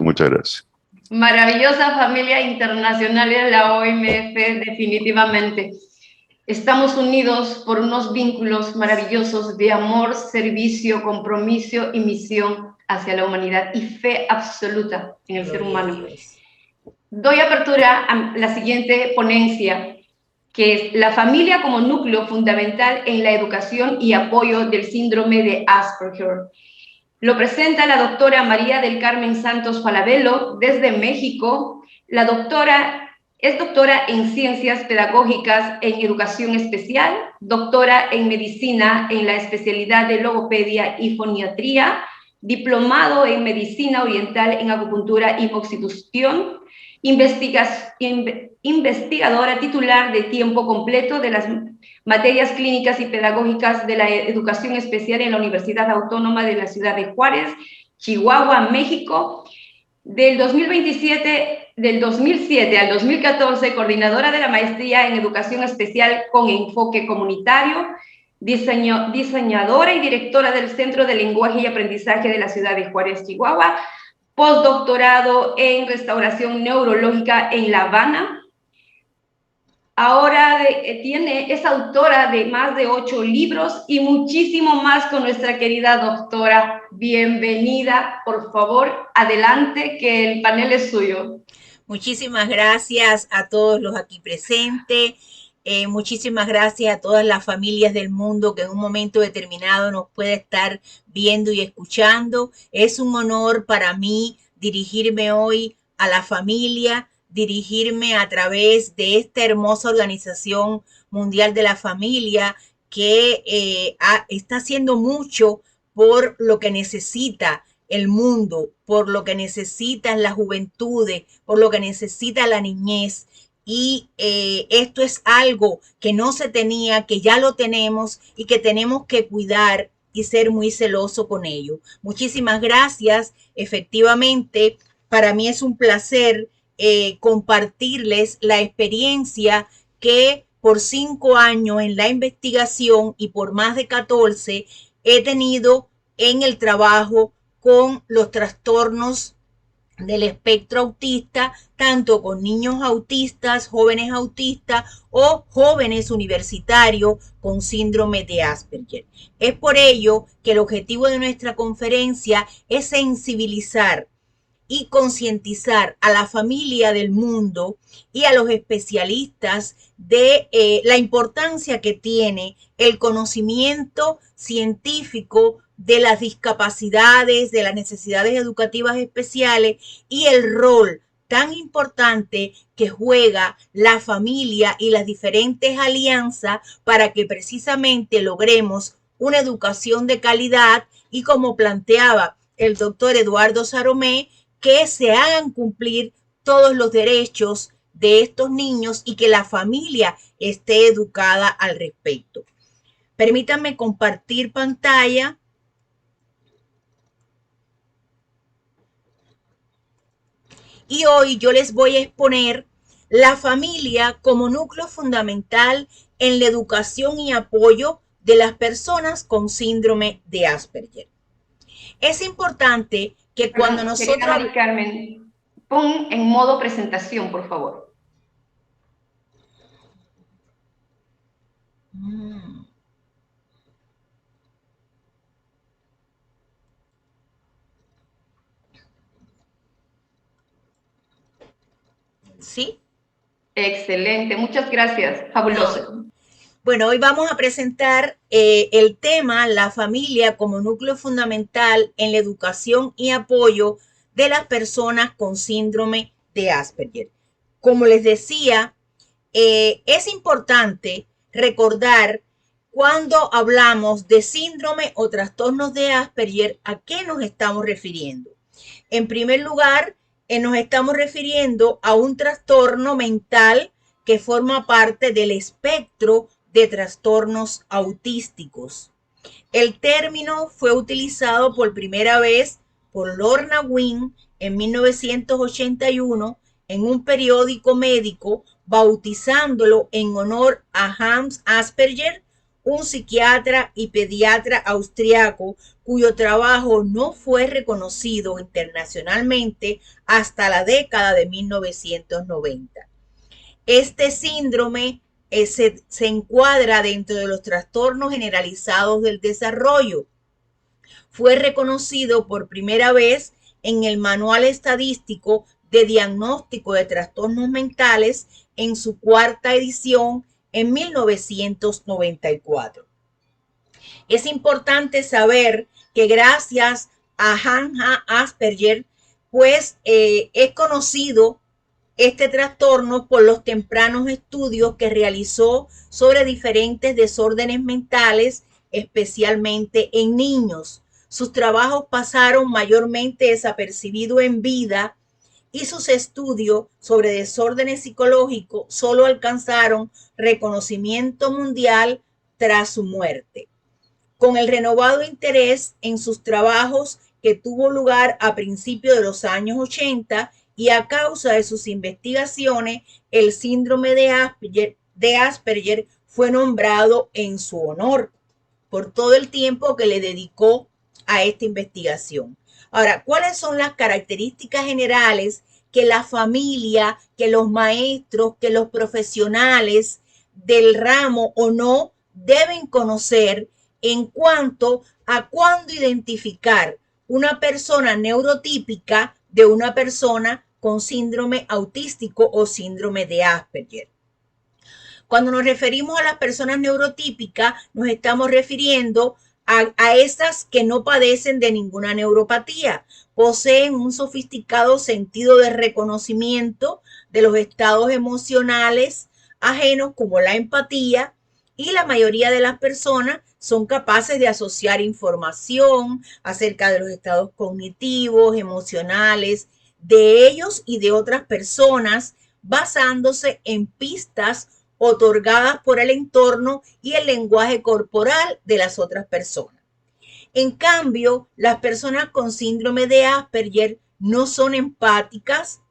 Muchas gracias. Maravillosa familia internacional de la OMF, definitivamente. Estamos unidos por unos vínculos maravillosos de amor, servicio, compromiso y misión hacia la humanidad y fe absoluta en el ser humano. Doy apertura a la siguiente ponencia, que es la familia como núcleo fundamental en la educación y apoyo del síndrome de Asperger. Lo presenta la doctora María del Carmen Santos Falabella desde México. La doctora es doctora en Ciencias Pedagógicas en Educación Especial, doctora en Medicina en la especialidad de Logopedia y Foniatría, diplomado en Medicina Oriental en Acupuntura y Moxibustión, investigadora titular de tiempo completo de las materias clínicas y pedagógicas de la educación especial en la Universidad Autónoma de la Ciudad de Juárez, Chihuahua, México. Del 2007 al 2014, coordinadora de la maestría en educación especial con enfoque comunitario, diseñadora y directora del Centro de Lenguaje y Aprendizaje de la Ciudad de Juárez, Chihuahua, postdoctorado en restauración neurológica en La Habana. Ahora es autora de más de 8 libros y muchísimo más con nuestra querida doctora. Bienvenida, por favor, adelante, que el panel es suyo. Muchísimas gracias a todos los aquí presentes. Muchísimas gracias a todas las familias del mundo que en un momento determinado nos puede estar viendo y escuchando. Es un honor para mí dirigirme hoy a la familia, dirigirme a través de esta hermosa organización mundial de la familia que está haciendo mucho por lo que necesita el mundo, por lo que necesitan las juventudes, por lo que necesita la niñez. Y esto es algo que no se tenía, que ya lo tenemos y que tenemos que cuidar y ser muy celoso con ello. Muchísimas gracias. Efectivamente, para mí es un placer compartirles la experiencia que por 5 años en la investigación y por más de 14 he tenido en el trabajo con los trastornos del espectro autista, tanto con niños autistas, jóvenes autistas o jóvenes universitarios con síndrome de Asperger. Es por ello que el objetivo de nuestra conferencia es sensibilizar y concientizar a la familia del mundo y a los especialistas de la importancia que tiene el conocimiento científico de las discapacidades, de las necesidades educativas especiales y el rol tan importante que juega la familia y las diferentes alianzas para que precisamente logremos una educación de calidad y, como planteaba el doctor Eduardo Saromé, que se hagan cumplir todos los derechos de estos niños y que la familia esté educada al respecto. Permítanme compartir pantalla. Y hoy yo les voy a exponer la familia como núcleo fundamental en la educación y apoyo de las personas con síndrome de Asperger. Es importante que cuando nosotros... Mari Carmen, pon en modo presentación, por favor. ¿Sí? Excelente, muchas gracias, fabuloso. Bueno, hoy vamos a presentar el tema la familia como núcleo fundamental en la educación y apoyo de las personas con síndrome de Asperger. Como les decía, es importante recordar cuando hablamos de síndrome o trastornos de Asperger, ¿a qué nos estamos refiriendo? En primer lugar, nos estamos refiriendo a un trastorno mental que forma parte del espectro de trastornos autísticos. El término fue utilizado por primera vez por Lorna Wynne en 1981 en un periódico médico, bautizándolo en honor a Hans Asperger, un psiquiatra y pediatra austriaco cuyo trabajo no fue reconocido internacionalmente hasta la década de 1990. Este síndrome se encuadra dentro de los trastornos generalizados del desarrollo. Fue reconocido por primera vez en el Manual Estadístico de Diagnóstico de Trastornos Mentales en su cuarta edición en 1994. Es importante saber que gracias a Hanna Asperger, pues es conocido este trastorno por los tempranos estudios que realizó sobre diferentes desórdenes mentales, especialmente en niños. Sus trabajos pasaron mayormente desapercibidos en vida y sus estudios sobre desórdenes psicológicos solo alcanzaron reconocimiento mundial tras su muerte. Con el renovado interés en sus trabajos que tuvo lugar a principios de los años 80 y a causa de sus investigaciones, el síndrome de Asperger fue nombrado en su honor por todo el tiempo que le dedicó a esta investigación. Ahora, ¿cuáles son las características generales que la familia, que los maestros, que los profesionales del ramo o no deben conocer en cuanto a cuándo identificar una persona neurotípica de una persona con síndrome autístico o síndrome de Asperger? Cuando nos referimos a las personas neurotípicas, nos estamos refiriendo a esas que no padecen de ninguna neuropatía, poseen un sofisticado sentido de reconocimiento de los estados emocionales ajenos como la empatía, y la mayoría de las personas son capaces de asociar información acerca de los estados cognitivos, emocionales, de ellos y de otras personas, basándose en pistas otorgadas por el entorno y el lenguaje corporal de las otras personas. En cambio, las personas con síndrome de Asperger no son empáticas.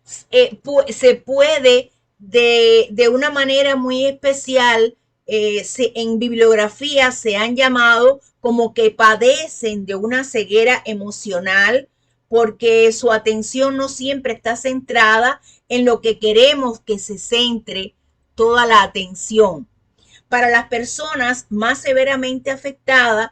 Se puede de una manera muy especial, en bibliografía se han llamado como que padecen de una ceguera emocional, porque su atención no siempre está centrada en lo que queremos que se centre toda la atención. Para las personas más severamente afectadas,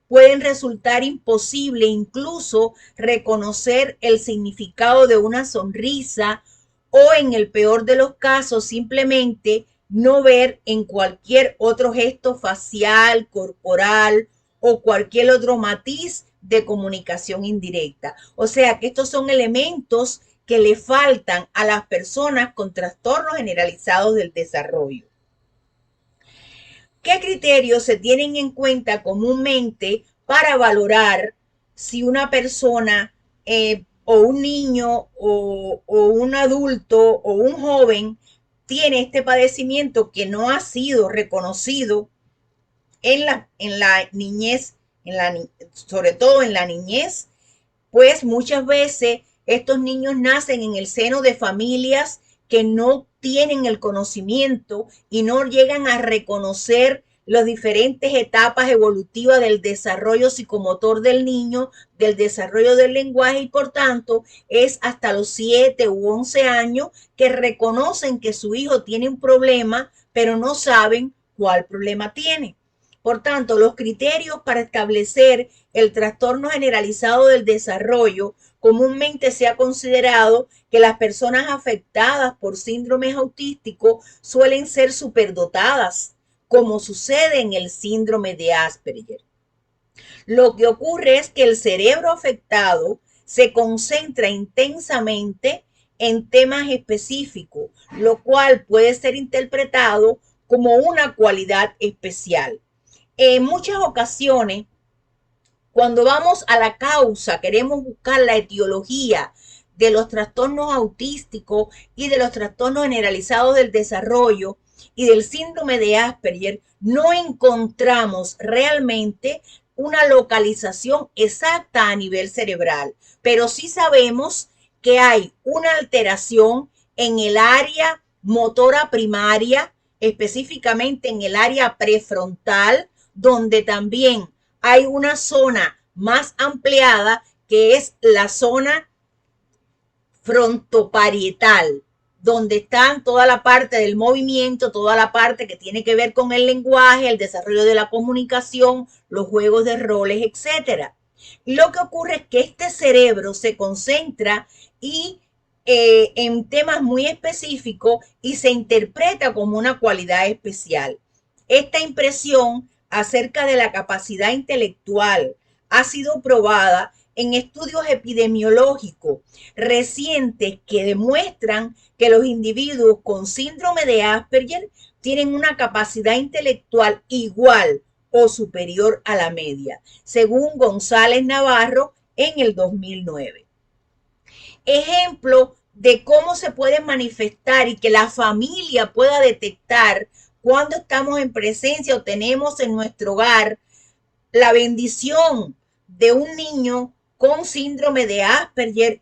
pueden resultar imposible incluso reconocer el significado de una sonrisa o, en el peor de los casos, simplemente no ver en cualquier otro gesto facial, corporal o cualquier otro matiz de comunicación indirecta. O sea que estos son elementos que le faltan a las personas con trastornos generalizados del desarrollo. ¿Qué criterios se tienen en cuenta comúnmente para valorar si una persona o un niño o un adulto o un joven tiene este padecimiento que no ha sido reconocido en la niñez, sobre todo en la niñez? Pues muchas veces estos niños nacen en el seno de familias que no tienen el conocimiento y no llegan a reconocer las diferentes etapas evolutivas del desarrollo psicomotor del niño, del desarrollo del lenguaje, y por tanto es hasta los 7 u 11 años que reconocen que su hijo tiene un problema, pero no saben cuál problema tiene. Por tanto, los criterios para establecer el trastorno generalizado del desarrollo: comúnmente se ha considerado que las personas afectadas por síndromes autísticos suelen ser superdotadas, como sucede en el síndrome de Asperger. Lo que ocurre es que el cerebro afectado se concentra intensamente en temas específicos, lo cual puede ser interpretado como una cualidad especial. En muchas ocasiones, cuando vamos a la causa, queremos buscar la etiología de los trastornos autísticos y de los trastornos generalizados del desarrollo y del síndrome de Asperger, no encontramos realmente una localización exacta a nivel cerebral, pero sí sabemos que hay una alteración en el área motora primaria, específicamente en el área prefrontal, donde también hay una zona más ampliada que es la zona frontoparietal, donde están toda la parte del movimiento, toda la parte que tiene que ver con el lenguaje, el desarrollo de la comunicación, los juegos de roles, etcétera. Lo que ocurre es que este cerebro se concentra y en temas muy específicos y se interpreta como una cualidad especial. Esta impresión acerca de la capacidad intelectual ha sido probada en estudios epidemiológicos recientes que demuestran que los individuos con síndrome de Asperger tienen una capacidad intelectual igual o superior a la media, según González Navarro en el 2009. Ejemplo de cómo se puede manifestar y que la familia pueda detectar cuando estamos en presencia o tenemos en nuestro hogar la bendición de un niño con síndrome de Asperger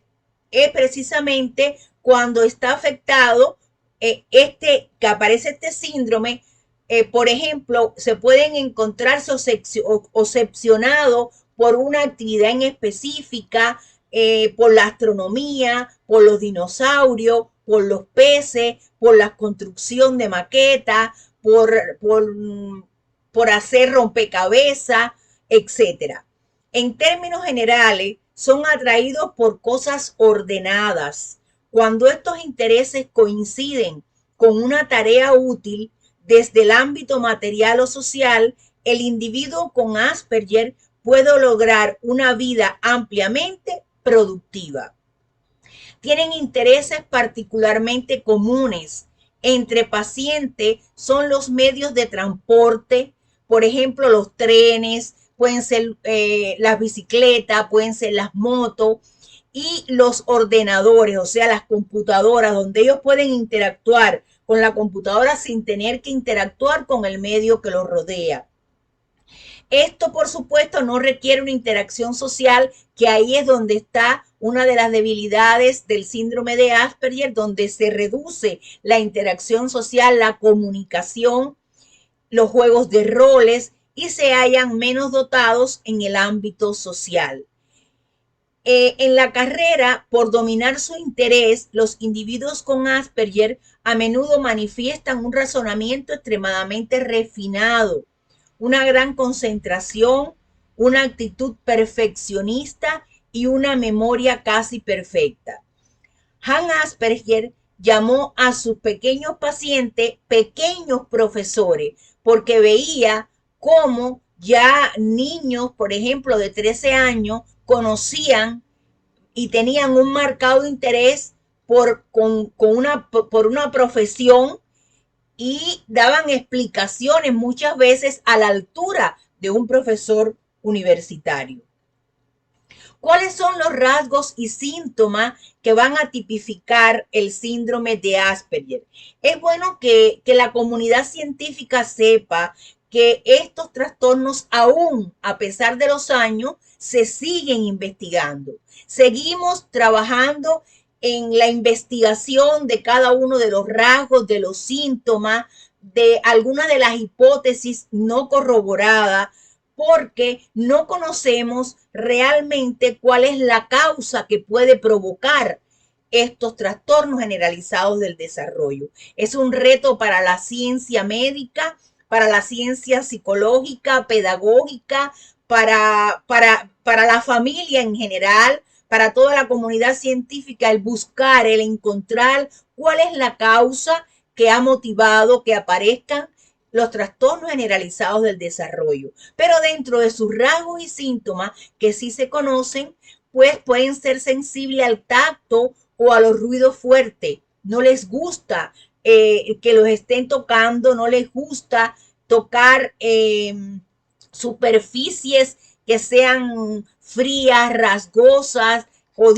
es precisamente cuando está afectado que aparece este síndrome. Por ejemplo, se pueden encontrarse obsesionados por una actividad en específica, por la astronomía, por los dinosaurios, por los peces, por la construcción de maquetas, por hacer rompecabezas, etcétera. En términos generales, son atraídos por cosas ordenadas. Cuando estos intereses coinciden con una tarea útil desde el ámbito material o social, el individuo con Asperger puede lograr una vida ampliamente productiva. Tienen intereses particularmente comunes entre pacientes, son los medios de transporte, por ejemplo, los trenes, pueden ser las bicicletas, pueden ser las motos, y los ordenadores, o sea, las computadoras, donde ellos pueden interactuar con la computadora sin tener que interactuar con el medio que los rodea. Esto, por supuesto, no requiere una interacción social, que ahí es donde está una de las debilidades del síndrome de Asperger, donde se reduce la interacción social, la comunicación, los juegos de roles, y se hallan menos dotados en el ámbito social. En la carrera, por dominar su interés, los individuos con Asperger a menudo manifiestan un razonamiento extremadamente refinado, una gran concentración, una actitud perfeccionista y una memoria casi perfecta. Hans Asperger llamó a sus pequeños pacientes pequeños profesores, porque veía cómo ya niños, por ejemplo, de 13 años, conocían y tenían un marcado interés por una profesión, y daban explicaciones muchas veces a la altura de un profesor universitario. ¿Cuáles son los rasgos y síntomas que van a tipificar el síndrome de Asperger? Es bueno que la comunidad científica sepa que estos trastornos, aún a pesar de los años, se siguen investigando. Seguimos trabajando en la investigación de cada uno de los rasgos, de los síntomas, de algunas de las hipótesis no corroboradas, porque no conocemos realmente cuál es la causa que puede provocar estos trastornos generalizados del desarrollo. Es un reto para la ciencia médica, para la ciencia psicológica, pedagógica, para la familia en general, para toda la comunidad científica, el buscar, el encontrar cuál es la causa que ha motivado que aparezcan los trastornos generalizados del desarrollo. Pero dentro de sus rasgos y síntomas que sí se conocen, pues pueden ser sensibles al tacto o a los ruidos fuertes. No les gusta que los estén tocando, no les gusta tocar superficies que sean frías, rasgosas o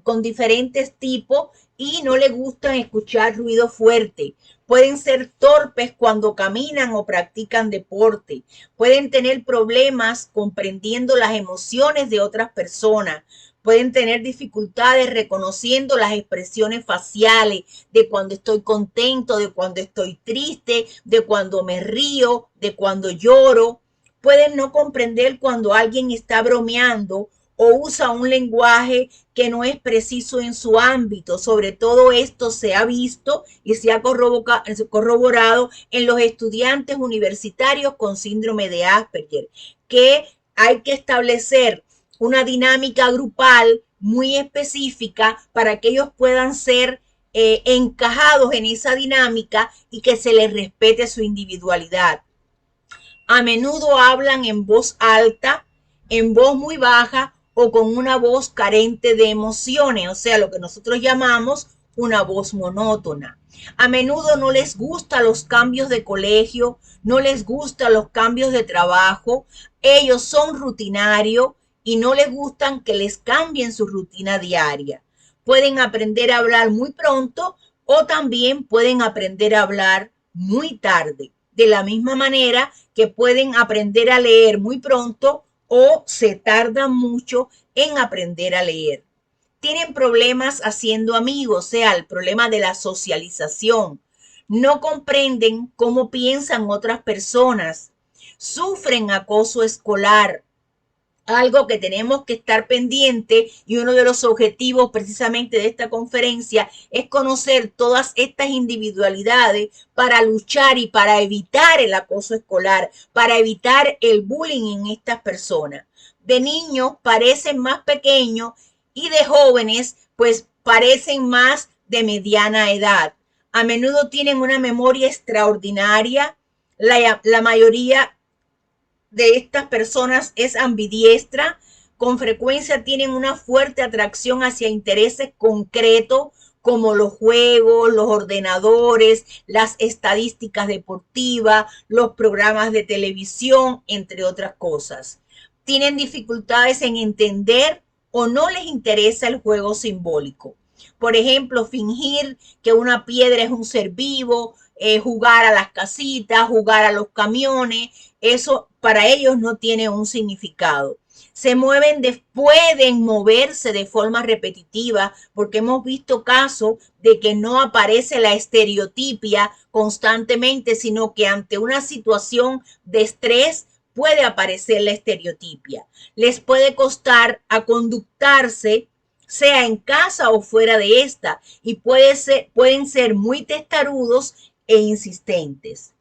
con diferentes tipos, y no les gusta escuchar ruido fuerte. Pueden ser torpes cuando caminan o practican deporte. Pueden tener problemas comprendiendo las emociones de otras personas. pueden tener dificultades reconociendo las expresiones faciales de cuando estoy contento, de cuando estoy triste, de cuando me río, de cuando lloro. Pueden no comprender cuando alguien está bromeando o usa un lenguaje que no es preciso en su ámbito. Sobre todo esto se ha visto y se ha corroborado en los estudiantes universitarios con síndrome de Asperger, que hay que establecer una dinámica grupal muy específica para que ellos puedan ser encajados en esa dinámica y que se les respete su individualidad. A menudo hablan en voz alta, en voz muy baja o con una voz carente de emociones, o sea, lo que nosotros llamamos una voz monótona. A menudo no les gustan los cambios de colegio, no les gustan los cambios de trabajo, ellos son rutinarios y no les gustan que les cambien su rutina diaria. Pueden aprender a hablar muy pronto o también pueden aprender a hablar muy tarde. De la misma manera que pueden aprender a leer muy pronto o se tardan mucho en aprender a leer. Tienen problemas haciendo amigos, o sea, el problema de la socialización. No comprenden cómo piensan otras personas. Sufren acoso escolar, algo que tenemos que estar pendiente, y uno de los objetivos precisamente de esta conferencia es conocer todas estas individualidades para luchar y para evitar el acoso escolar, para evitar el bullying en estas personas. De niños parecen más pequeños y de jóvenes pues parecen más de mediana edad. A menudo tienen una memoria extraordinaria. La mayoría de estas personas es ambidiestra, con frecuencia tienen una fuerte atracción hacia intereses concretos como los juegos, los ordenadores, las estadísticas deportivas, los programas de televisión, entre otras cosas. Tienen dificultades en entender o no les interesa el juego simbólico. Por ejemplo, fingir que una piedra es un ser vivo, jugar a las casitas, jugar a los camiones, eso para ellos no tiene un significado. Pueden moverse de forma repetitiva, porque hemos visto casos de que no aparece la estereotipia constantemente, sino que ante una situación de estrés puede aparecer la estereotipia. Les puede costar a conductarse, sea en casa o fuera de esta, y pueden ser muy testarudos e insistentes.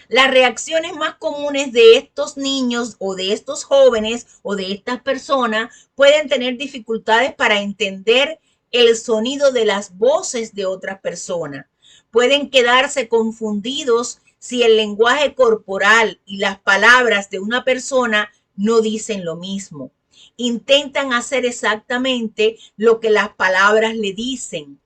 Las reacciones más comunes de estos niños o de estos jóvenes o de estas personas pueden tener dificultades para entender el sonido de las voces de otras personas. Pueden quedarse confundidos si el lenguaje corporal y las palabras de una persona no dicen lo mismo. Intentan hacer exactamente lo que las palabras le dicen.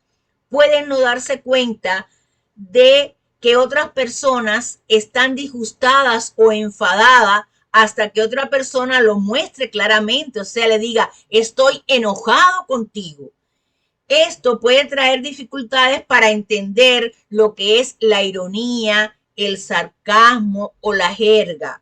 Pueden no darse cuenta de que otras personas están disgustadas o enfadadas hasta que otra persona lo muestre claramente, o sea, le diga, estoy enojado contigo. Esto puede traer dificultades para entender lo que es la ironía, el sarcasmo o la jerga.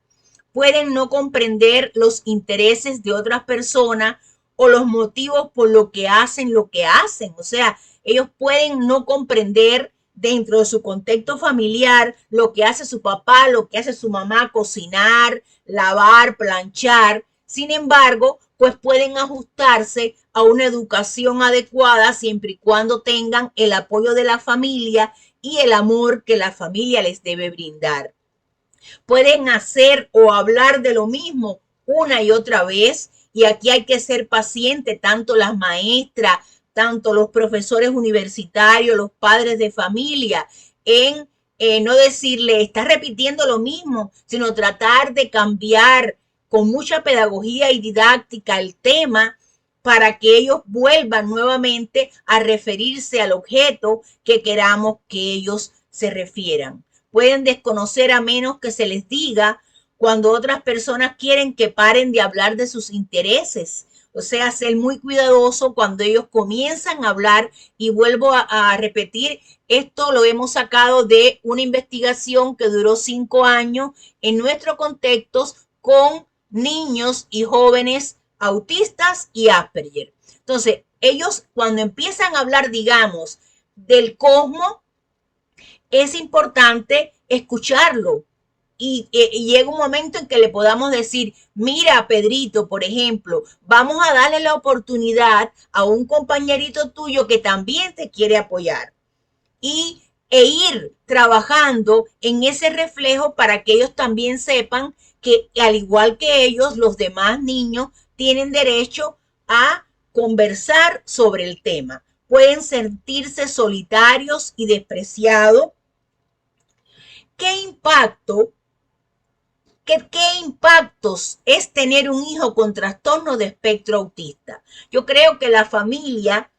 Pueden no comprender los intereses de otras personas o los motivos por lo que hacen lo que hacen. O sea, ellos pueden no comprender dentro de su contexto familiar lo que hace su papá, lo que hace su mamá, cocinar, lavar, planchar. Sin embargo, pues pueden ajustarse a una educación adecuada siempre y cuando tengan el apoyo de la familia y el amor que la familia les debe brindar. Pueden hacer o hablar de lo mismo una y otra vez, y aquí hay que ser paciente, tanto las maestras, tanto los profesores universitarios, los padres de familia, en no decirle, estás repitiendo lo mismo, sino tratar de cambiar con mucha pedagogía y didáctica el tema para que ellos vuelvan nuevamente a referirse al objeto que queramos que ellos se refieran. Pueden desconocer a menos que se les diga cuando otras personas quieren que paren de hablar de sus intereses. O sea, ser muy cuidadoso cuando ellos comienzan a hablar, y vuelvo a repetir, esto lo hemos sacado de una investigación que duró 5 años en nuestros contextos con niños y jóvenes autistas y Asperger. Entonces, ellos cuando empiezan a hablar, digamos, del cosmos, es importante escucharlo. Y llega un momento en que le podamos decir, mira, Pedrito, por ejemplo, vamos a darle la oportunidad a un compañerito tuyo que también te quiere apoyar. E ir trabajando en ese reflejo para que ellos también sepan que al igual que ellos, los demás niños tienen derecho a conversar sobre el tema. Pueden sentirse solitarios y despreciados. ¿Qué impactos es tener un hijo con trastorno de espectro autista? Yo creo que la familia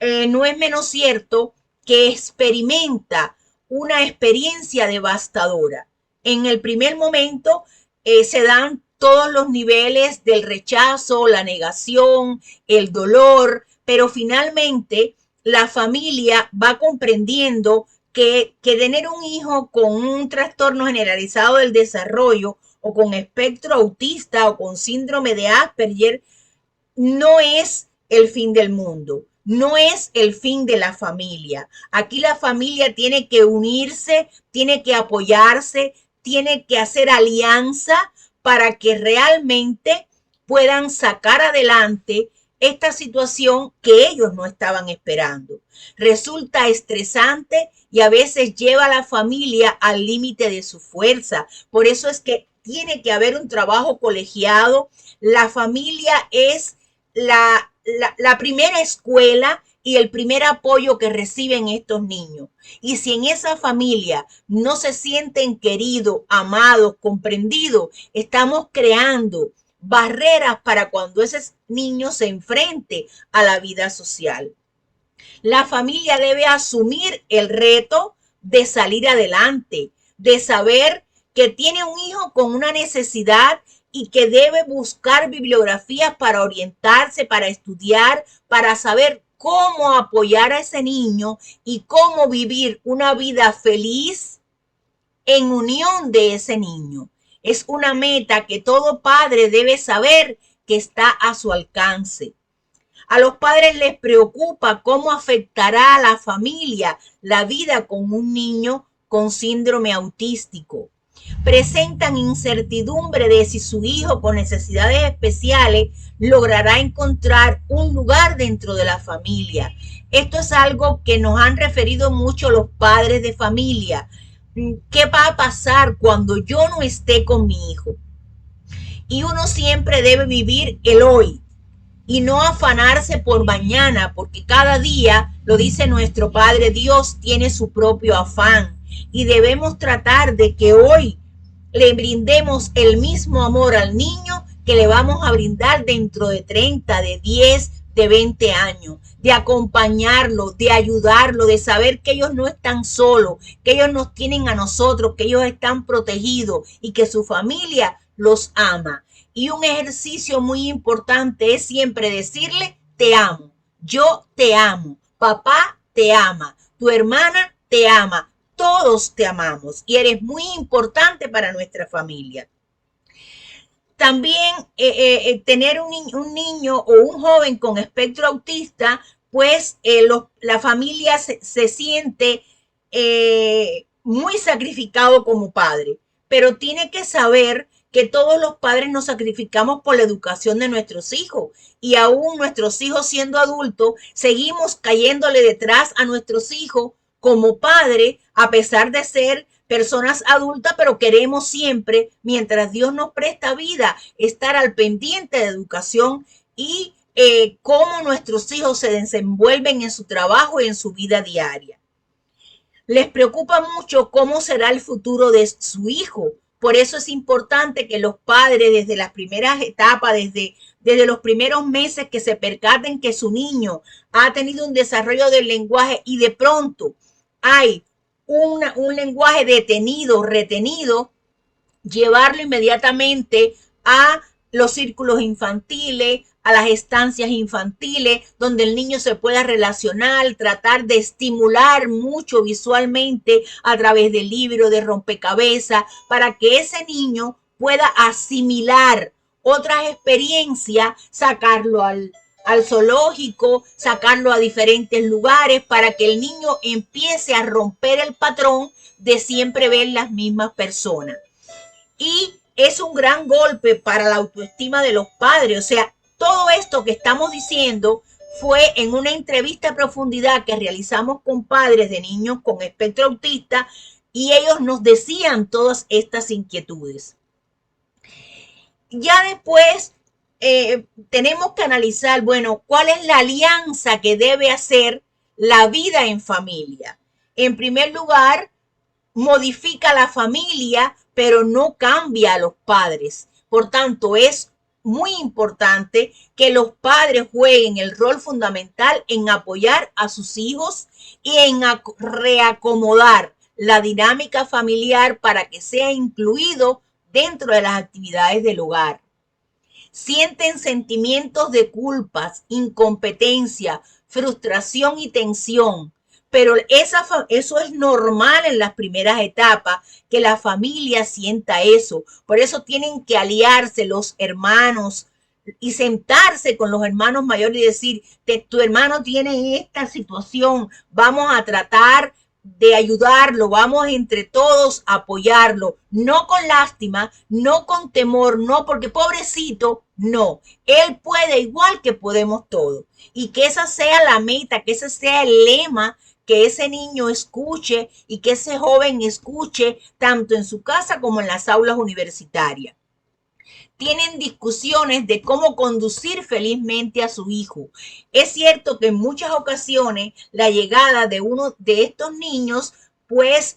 no es menos cierto que experimenta una experiencia devastadora. En el primer momento se dan todos los niveles del rechazo, la negación, el dolor, pero finalmente la familia va comprendiendo que tener un hijo con un trastorno generalizado del desarrollo o con espectro autista o con síndrome de Asperger no es el fin del mundo, no es el fin de la familia. Aquí la familia tiene que unirse, tiene que apoyarse, tiene que hacer alianza para que realmente puedan sacar adelante esta situación que ellos no estaban esperando. Resulta estresante y a veces lleva a la familia al límite de su fuerza. Por eso es que tiene que haber un trabajo colegiado. La familia es la primera escuela y el primer apoyo que reciben estos niños. Y si en esa familia no se sienten queridos, amados, comprendidos, estamos creando barreras para cuando ese niño se enfrente a la vida social. La familia debe asumir el reto de salir adelante, de saber que tiene un hijo con una necesidad y que debe buscar bibliografías para orientarse, para estudiar, para saber cómo apoyar a ese niño y cómo vivir una vida feliz en unión de ese niño. Es una meta que todo padre debe saber que está a su alcance. A los padres les preocupa cómo afectará a la familia la vida con un niño con síndrome autístico. Presentan incertidumbre de si su hijo con necesidades especiales logrará encontrar un lugar dentro de la familia. Esto es algo que nos han referido mucho los padres de familia. ¿Qué va a pasar cuando yo no esté con mi hijo? Y uno siempre debe vivir el hoy y no afanarse por mañana, porque cada día, lo dice nuestro Padre Dios, tiene su propio afán. Y debemos tratar de que hoy le brindemos el mismo amor al niño que le vamos a brindar dentro de 30, de 10, de 20 años, de acompañarlo, de ayudarlo, de saber que ellos no están solos, que ellos nos tienen a nosotros, que ellos están protegidos y que su familia los ama. Y un ejercicio muy importante es siempre decirle, te amo, yo te amo, papá te ama, tu hermana te ama, todos te amamos y eres muy importante para nuestra familia. También tener un niño o un joven con espectro autista, pues la familia se siente muy sacrificado como padre, pero tiene que saber que todos los padres nos sacrificamos por la educación de nuestros hijos y aún nuestros hijos siendo adultos seguimos cayéndole detrás a nuestros hijos como padre a pesar de ser personas adultas, pero queremos siempre, mientras Dios nos presta vida, estar al pendiente de educación y cómo nuestros hijos se desenvuelven en su trabajo y en su vida diaria. Les preocupa mucho cómo será el futuro de su hijo. Por eso es importante que los padres desde las primeras etapas, desde los primeros meses que se percaten que su niño ha tenido un desarrollo del lenguaje y de pronto hay un lenguaje detenido, retenido, llevarlo inmediatamente a los círculos infantiles, a las estancias infantiles, donde el niño se pueda relacionar, tratar de estimular mucho visualmente a través del libro, de rompecabezas, para que ese niño pueda asimilar otras experiencias, sacarlo al zoológico, sacarlo a diferentes lugares para que el niño empiece a romper el patrón de siempre ver las mismas personas. Y es un gran golpe para la autoestima de los padres. O sea, todo esto que estamos diciendo fue en una entrevista a profundidad que realizamos con padres de niños con espectro autista y ellos nos decían todas estas inquietudes. Ya después tenemos que analizar, bueno, cuál es la alianza que debe hacer la vida en familia. En primer lugar, modifica la familia, pero no cambia a los padres. Por tanto, es muy importante que los padres jueguen el rol fundamental en apoyar a sus hijos y en reacomodar la dinámica familiar para que sea incluido dentro de las actividades del hogar. Sienten sentimientos de culpas, incompetencia, frustración y tensión, pero eso es normal en las primeras etapas, que la familia sienta eso. Por eso tienen que aliarse los hermanos y sentarse con los hermanos mayores y decir, tu hermano tiene esta situación, vamos a tratar de ayudarlo, vamos entre todos a apoyarlo, no con lástima, no con temor, no porque pobrecito, no, él puede igual que podemos todos. Y que esa sea la meta, que ese sea el lema, que ese niño escuche y que ese joven escuche tanto en su casa como en las aulas universitarias. Tienen discusiones de cómo conducir felizmente a su hijo. Es cierto que en muchas ocasiones la llegada de uno de estos niños pues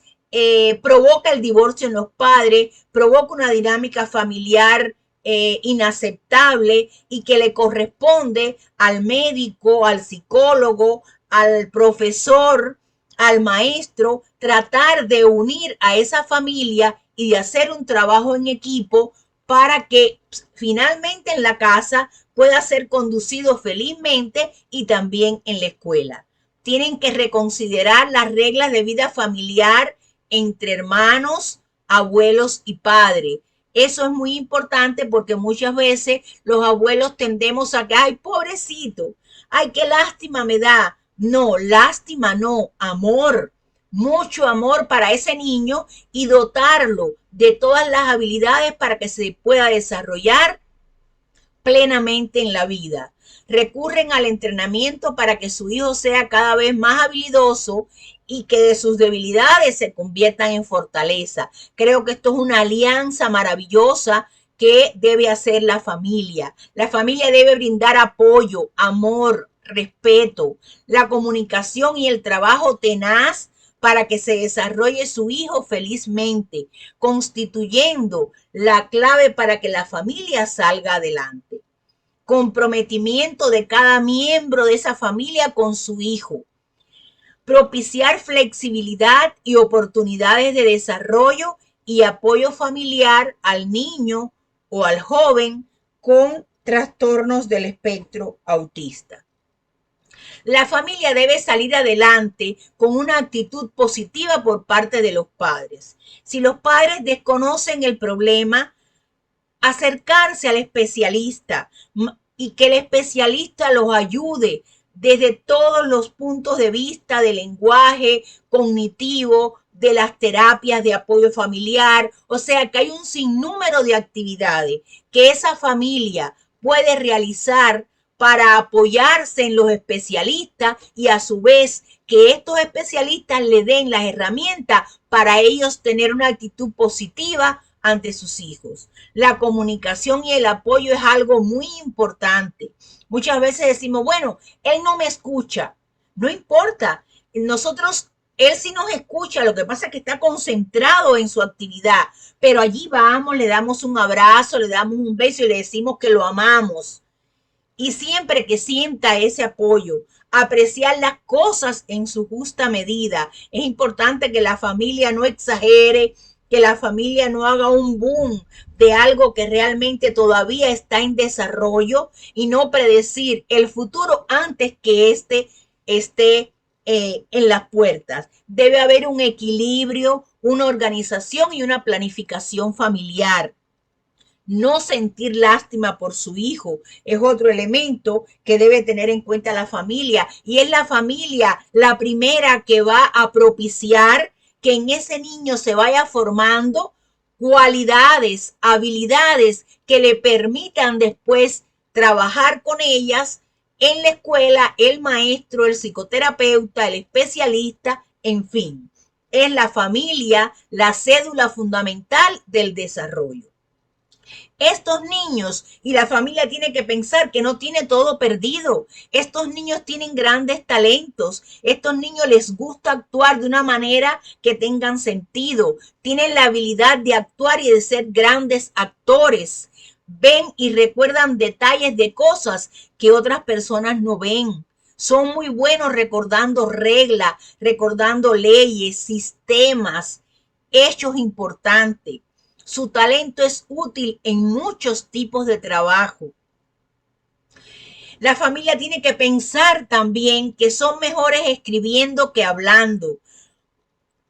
provoca el divorcio en los padres, provoca una dinámica familiar inaceptable y que le corresponde al médico, al psicólogo, al profesor, al maestro, tratar de unir a esa familia y de hacer un trabajo en equipo para que finalmente en la casa pueda ser conducido felizmente y también en la escuela. Tienen que reconsiderar las reglas de vida familiar entre hermanos, abuelos y padres. Eso es muy importante porque muchas veces los abuelos tendemos a que, ay, pobrecito, ay, qué lástima me da. No, lástima no, amor, mucho amor para ese niño y dotarlo de todas las habilidades para que se pueda desarrollar plenamente en la vida. Recurren al entrenamiento para que su hijo sea cada vez más habilidoso y que de sus debilidades se conviertan en fortaleza. Creo que esto es una alianza maravillosa que debe hacer la familia. La familia debe brindar apoyo, amor, respeto, la comunicación y el trabajo tenaz para que se desarrolle su hijo felizmente, constituyendo la clave para que la familia salga adelante. Comprometimiento de cada miembro de esa familia con su hijo. Propiciar flexibilidad y oportunidades de desarrollo y apoyo familiar al niño o al joven con trastornos del espectro autista. La familia debe salir adelante con una actitud positiva por parte de los padres. Si los padres desconocen el problema, acercarse al especialista y que el especialista los ayude desde todos los puntos de vista del lenguaje cognitivo, de las terapias de apoyo familiar. O sea que hay un sinnúmero de actividades que esa familia puede realizar para apoyarse en los especialistas y a su vez que estos especialistas le den las herramientas para ellos tener una actitud positiva ante sus hijos. La comunicación y el apoyo es algo muy importante. Muchas veces decimos, bueno, él no me escucha. No importa. Nosotros, él sí nos escucha. Lo que pasa es que está concentrado en su actividad. Pero allí vamos, le damos un abrazo, le damos un beso y le decimos que lo amamos. Y siempre que sienta ese apoyo, apreciar las cosas en su justa medida. Es importante que la familia no exagere, que la familia no haga un boom de algo que realmente todavía está en desarrollo y no predecir el futuro antes que éste esté en las puertas. Debe haber un equilibrio, una organización y una planificación familiar. No sentir lástima por su hijo es otro elemento que debe tener en cuenta la familia. Y es la familia la primera que va a propiciar que en ese niño se vaya formando cualidades, habilidades que le permitan después trabajar con ellas en la escuela, el maestro, el psicoterapeuta, el especialista, en fin. Es la familia la cédula fundamental del desarrollo. Estos niños y la familia tiene que pensar que no tiene todo perdido. Estos niños tienen grandes talentos. Estos niños les gusta actuar de una manera que tengan sentido. Tienen la habilidad de actuar y de ser grandes actores. Ven y recuerdan detalles de cosas que otras personas no ven. Son muy buenos recordando reglas, recordando leyes, sistemas, hechos importantes. Su talento es útil en muchos tipos de trabajo. La familia tiene que pensar también que son mejores escribiendo que hablando,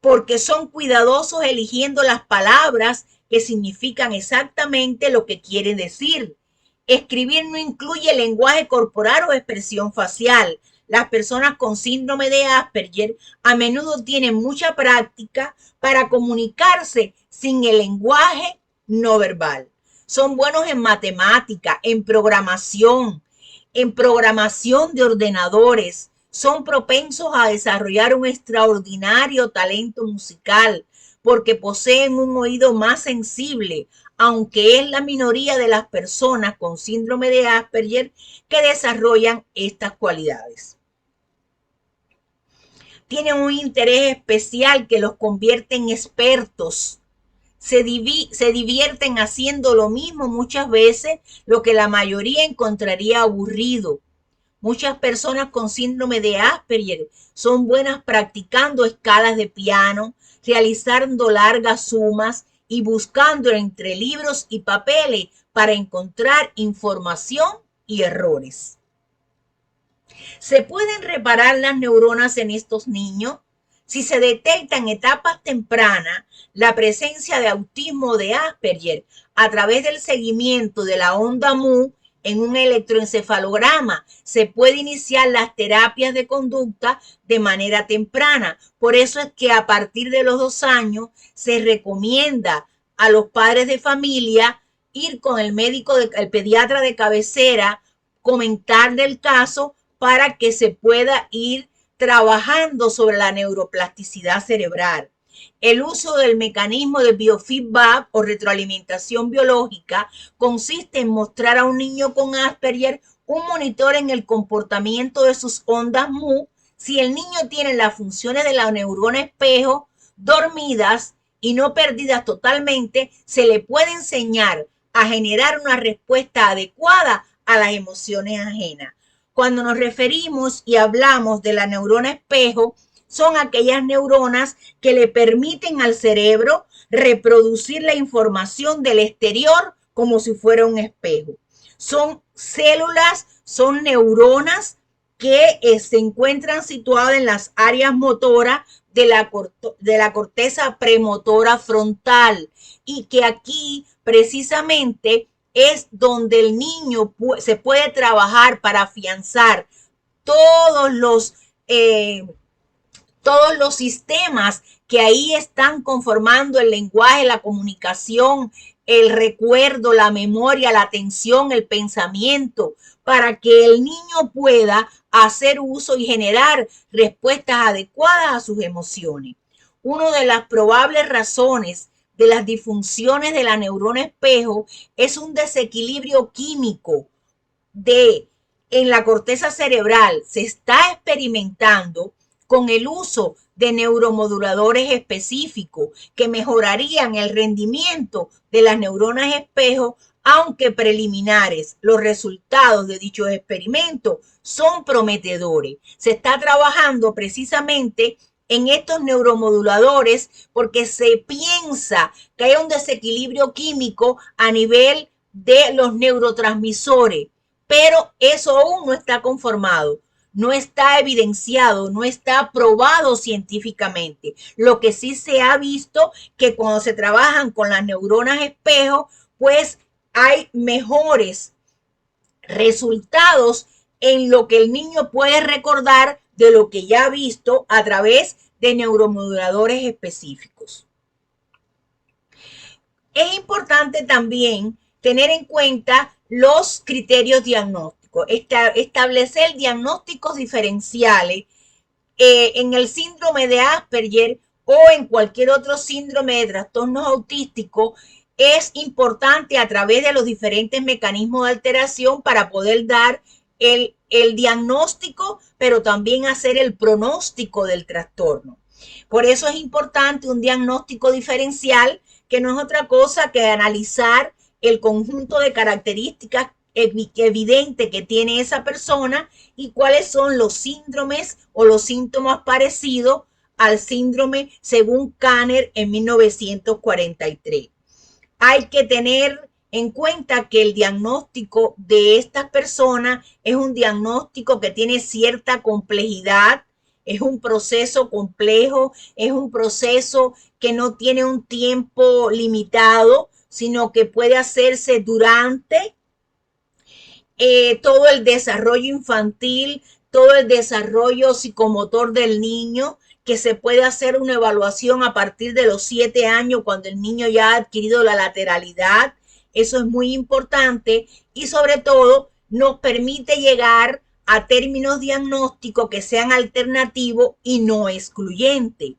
porque son cuidadosos eligiendo las palabras que significan exactamente lo que quieren decir. Escribir no incluye lenguaje corporal o expresión facial. Las personas con síndrome de Asperger a menudo tienen mucha práctica para comunicarse sin el lenguaje no verbal. Son buenos en matemática, en programación de ordenadores. Son propensos a desarrollar un extraordinario talento musical porque poseen un oído más sensible, aunque es la minoría de las personas con síndrome de Asperger que desarrollan estas cualidades. Tienen un interés especial que los convierte en expertos. Se divierten haciendo lo mismo muchas veces, lo que la mayoría encontraría aburrido. Muchas personas con síndrome de Asperger son buenas practicando escalas de piano, realizando largas sumas y buscando entre libros y papeles para encontrar información y errores. ¿Se pueden reparar las neuronas en estos niños? Si se detecta en etapas tempranas la presencia de autismo de Asperger a través del seguimiento de la onda Mu en un electroencefalograma, se puede iniciar las terapias de conducta de manera temprana. Por eso es que a partir de los 2 años se recomienda a los padres de familia ir con el médico, el pediatra de cabecera, comentarle el caso para que se pueda ir trabajando sobre la neuroplasticidad cerebral. El uso del mecanismo de biofeedback o retroalimentación biológica consiste en mostrar a un niño con Asperger un monitor en el comportamiento de sus ondas Mu. Si el niño tiene las funciones de la neurona espejo dormidas y no perdidas totalmente, se le puede enseñar a generar una respuesta adecuada a las emociones ajenas. Cuando nos referimos y hablamos de la neurona espejo, son aquellas neuronas que le permiten al cerebro reproducir la información del exterior como si fuera un espejo. Son células, son neuronas que se encuentran situadas en las áreas motoras de la corteza premotora frontal y que aquí precisamente es donde el niño se puede trabajar para afianzar todos los sistemas que ahí están conformando el lenguaje, la comunicación, el recuerdo, la memoria, la atención, el pensamiento, para que el niño pueda hacer uso y generar respuestas adecuadas a sus emociones. Una de las probables razones de las disfunciones de la neurona espejo es un desequilibrio químico en la corteza cerebral. Se está experimentando con el uso de neuromoduladores específicos que mejorarían el rendimiento de las neuronas espejo, aunque preliminares. Los resultados de dichos experimentos son prometedores. Se está trabajando precisamente en estos neuromoduladores porque se piensa que hay un desequilibrio químico a nivel de los neurotransmisores, pero eso aún no está conformado. No está evidenciado, no está probado científicamente. Lo que sí se ha visto que cuando se trabajan con las neuronas espejo, pues hay mejores resultados en lo que el niño puede recordar de lo que ya ha visto a través de neuromoduladores específicos. Es importante también tener en cuenta los criterios diagnósticos, establecer diagnósticos diferenciales en el síndrome de Asperger o en cualquier otro síndrome de trastornos autísticos. Es importante a través de los diferentes mecanismos de alteración para poder dar el diagnóstico, pero también hacer el pronóstico del trastorno. Por eso es importante un diagnóstico diferencial, que no es otra cosa que analizar el conjunto de características evidente que tiene esa persona y cuáles son los síndromes o los síntomas parecidos al síndrome según Kanner en 1943. Hay que tener en cuenta que el diagnóstico de estas personas es un diagnóstico que tiene cierta complejidad, es un proceso complejo, es un proceso que no tiene un tiempo limitado, sino que puede hacerse durante todo el desarrollo infantil, todo el desarrollo psicomotor del niño, que se puede hacer una evaluación a partir de los 7 años cuando el niño ya ha adquirido la lateralidad. Eso es muy importante y sobre todo nos permite llegar a términos diagnósticos que sean alternativos y no excluyentes,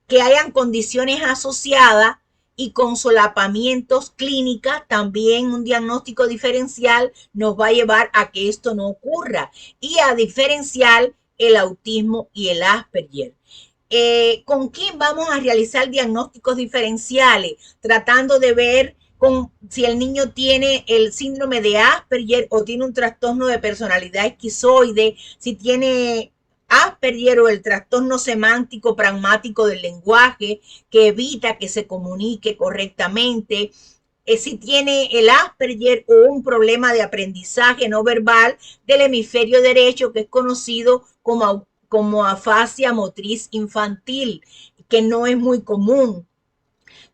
que hayan condiciones asociadas y con solapamientos clínicas. También un diagnóstico diferencial nos va a llevar a que esto no ocurra y a diferenciar el autismo y el Asperger. ¿Con quién vamos a realizar diagnósticos diferenciales? Tratando de ver si el niño tiene el síndrome de Asperger o tiene un trastorno de personalidad esquizoide, si tiene Asperger o el trastorno semántico pragmático del lenguaje que evita que se comunique correctamente, si tiene el Asperger o un problema de aprendizaje no verbal del hemisferio derecho, que es conocido como afasia motriz infantil, que no es muy común,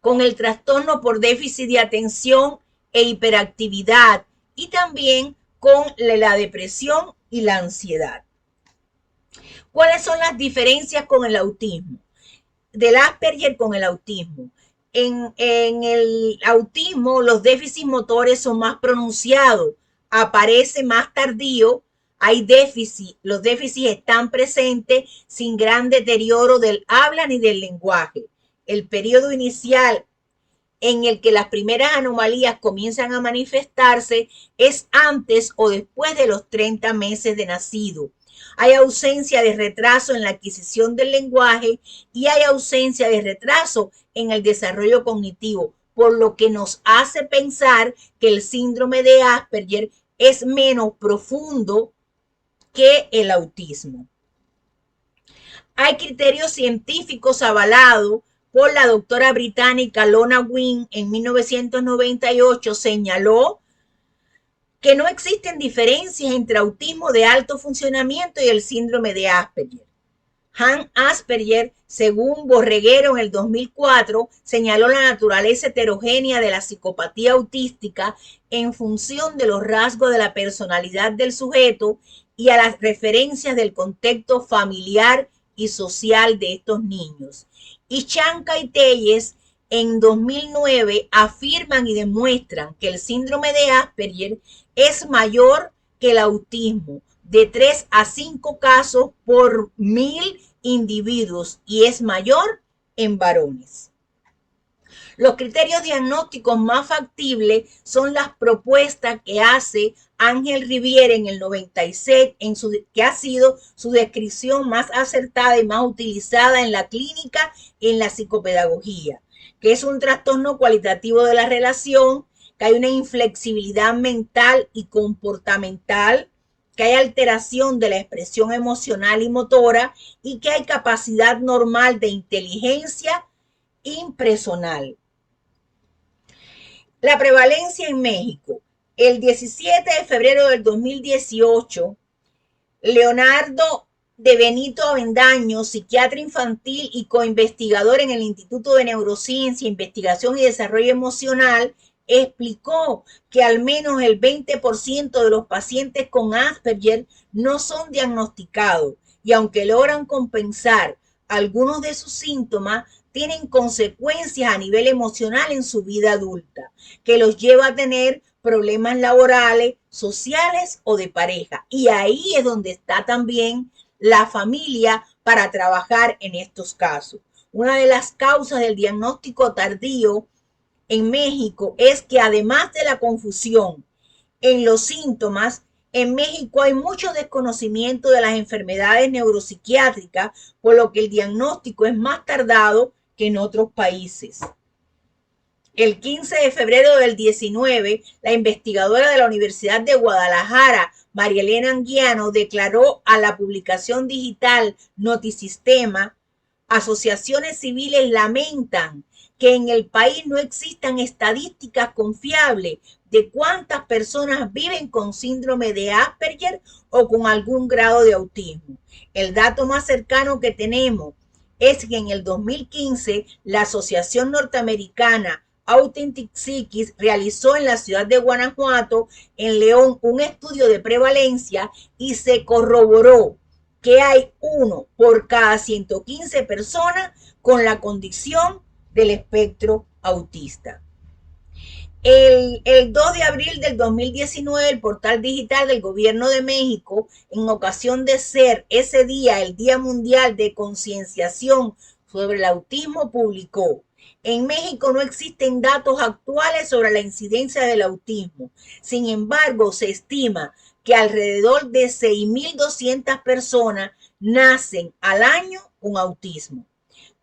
con el trastorno por déficit de atención e hiperactividad y también con la depresión y la ansiedad. ¿Cuáles son las diferencias con el autismo? Del Asperger con el autismo. En el autismo los déficits motores son más pronunciados, aparece más tardío, hay déficit, los déficits están presentes sin gran deterioro del habla ni del lenguaje. El periodo inicial en el que las primeras anomalías comienzan a manifestarse es antes o después de los 30 meses de nacido. Hay ausencia de retraso en la adquisición del lenguaje y hay ausencia de retraso en el desarrollo cognitivo, por lo que nos hace pensar que el síndrome de Asperger es menos profundo que el autismo. Hay criterios científicos avalados por la doctora británica Lona Wynne en 1998, señaló que no existen diferencias entre autismo de alto funcionamiento y el síndrome de Asperger. Hans Asperger, según Borreguero en el 2004, señaló la naturaleza heterogénea de la psicopatía autística en función de los rasgos de la personalidad del sujeto y a las referencias del contexto familiar y social de estos niños. Y Chanca y Telles en 2009 afirman y demuestran que el síndrome de Asperger es mayor que el autismo, de 3 a 5 casos por 1000 individuos, y es mayor en varones. Los criterios diagnósticos más factibles son las propuestas que hace Ángel Riviere en el 96, que ha sido su descripción más acertada y más utilizada en la clínica y en la psicopedagogía, que es un trastorno cualitativo de la relación, que hay una inflexibilidad mental y comportamental, que hay alteración de la expresión emocional y motora y que hay capacidad normal de inteligencia impersonal. La prevalencia en México. El 17 de febrero del 2018, Leonardo de Benito Avendaño, psiquiatra infantil y coinvestigador en el Instituto de Neurociencia, Investigación y Desarrollo Emocional, explicó que al menos el 20% de los pacientes con Asperger no son diagnosticados y aunque logran compensar algunos de sus síntomas, tienen consecuencias a nivel emocional en su vida adulta, que los lleva a tener problemas laborales, sociales o de pareja. Y ahí es donde está también la familia para trabajar en estos casos. Una de las causas del diagnóstico tardío en México es que además de la confusión en los síntomas, en México hay mucho desconocimiento de las enfermedades neuropsiquiátricas, por lo que el diagnóstico es más tardado que en otros países. El 15 de febrero del 19, la investigadora de la Universidad de Guadalajara, María Elena Anguiano, declaró a la publicación digital Notisistema: asociaciones civiles lamentan que en el país no existan estadísticas confiables de cuántas personas viven con síndrome de Asperger o con algún grado de autismo. El dato más cercano que tenemos es que en el 2015 la Asociación Norteamericana Authentic Psiquis realizó en la ciudad de Guanajuato, en León, un estudio de prevalencia y se corroboró que hay 1 por cada 115 personas con la condición del espectro autista. El 2 de abril del 2019, el portal digital del Gobierno de México, en ocasión de ser ese día el Día Mundial de Concienciación sobre el Autismo, publicó: en México no existen datos actuales sobre la incidencia del autismo. Sin embargo, se estima que alrededor de 6,200 personas nacen al año con autismo.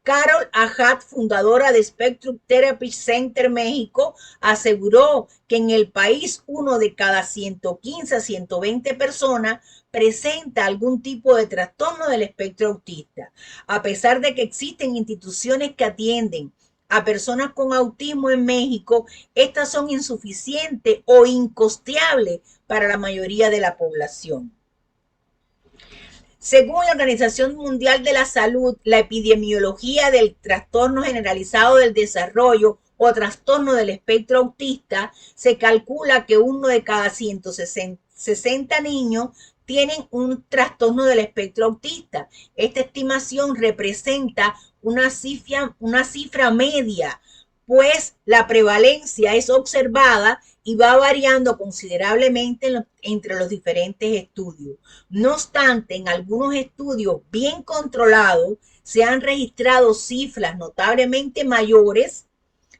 Carol Ajat, fundadora de Spectrum Therapy Center México, aseguró que en el país 1 de cada 115 a 120 personas presenta algún tipo de trastorno del espectro autista. A pesar de que existen instituciones que atienden a personas con autismo en México, estas son insuficientes o incosteables para la mayoría de la población. Según la Organización Mundial de la Salud, la epidemiología del trastorno generalizado del desarrollo o trastorno del espectro autista, se calcula que 1 de cada 160 niños tienen un trastorno del espectro autista. Esta estimación representa una cifra media, pues la prevalencia es observada y va variando considerablemente entre los diferentes estudios. No obstante, en algunos estudios bien controlados se han registrado cifras notablemente mayores.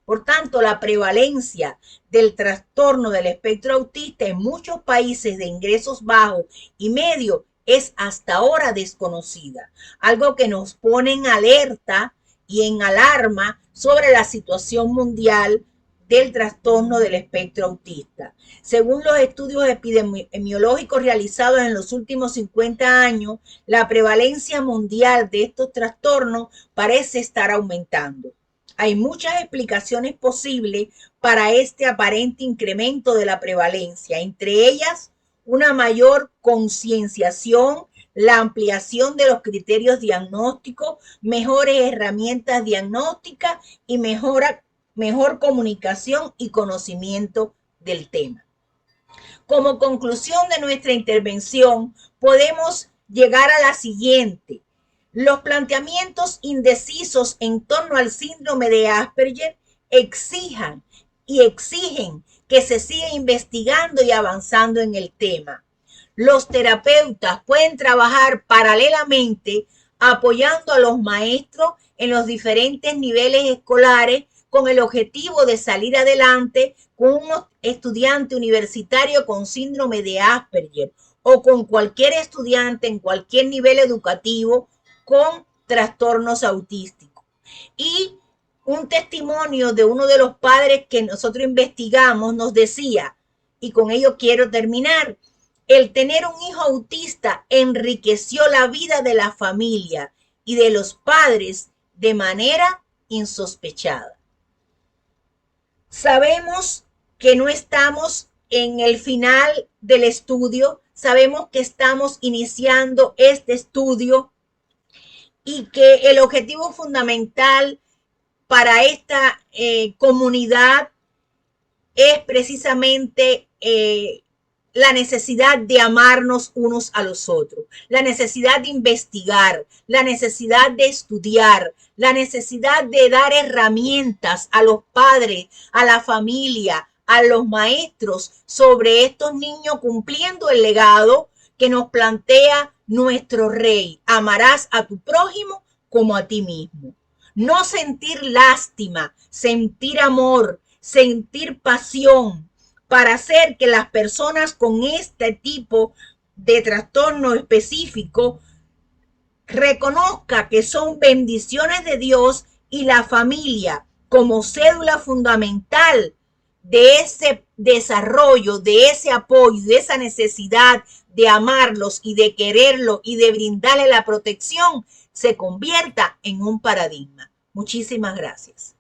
Por tanto, la prevalencia del trastorno del espectro autista en muchos países de ingresos bajos y medios es hasta ahora desconocida, algo que nos pone en alerta y en alarma sobre la situación mundial del trastorno del espectro autista. Según los estudios epidemiológicos realizados en los últimos 50 años, la prevalencia mundial de estos trastornos parece estar aumentando. Hay muchas explicaciones posibles para este aparente incremento de la prevalencia, entre ellas una mayor concienciación, la ampliación de los criterios diagnósticos, mejores herramientas diagnósticas y mejor comunicación y conocimiento del tema. Como conclusión de nuestra intervención, podemos llegar a la siguiente: los planteamientos indecisos en torno al síndrome de Asperger exigen que se siga investigando y avanzando en el tema. Los terapeutas pueden trabajar paralelamente apoyando a los maestros en los diferentes niveles escolares con el objetivo de salir adelante con un estudiante universitario con síndrome de Asperger o con cualquier estudiante en cualquier nivel educativo con trastornos autísticos. Y un testimonio de uno de los padres que nosotros investigamos nos decía, y con ello quiero terminar: el tener un hijo autista enriqueció la vida de la familia y de los padres de manera insospechada. Sabemos que no estamos en el final del estudio, sabemos que estamos iniciando este estudio y que el objetivo fundamental para esta comunidad es precisamente la necesidad de amarnos unos a los otros, la necesidad de investigar, la necesidad de estudiar, la necesidad de dar herramientas a los padres, a la familia, a los maestros sobre estos niños, cumpliendo el legado que nos plantea nuestro rey. Amarás a tu prójimo como a ti mismo. No sentir lástima, sentir amor, sentir pasión, para hacer que las personas con este tipo de trastorno específico reconozca que son bendiciones de Dios y la familia como cédula fundamental de ese desarrollo, de ese apoyo, de esa necesidad de amarlos y de quererlos y de brindarle la protección, se convierta en un paradigma. Muchísimas gracias.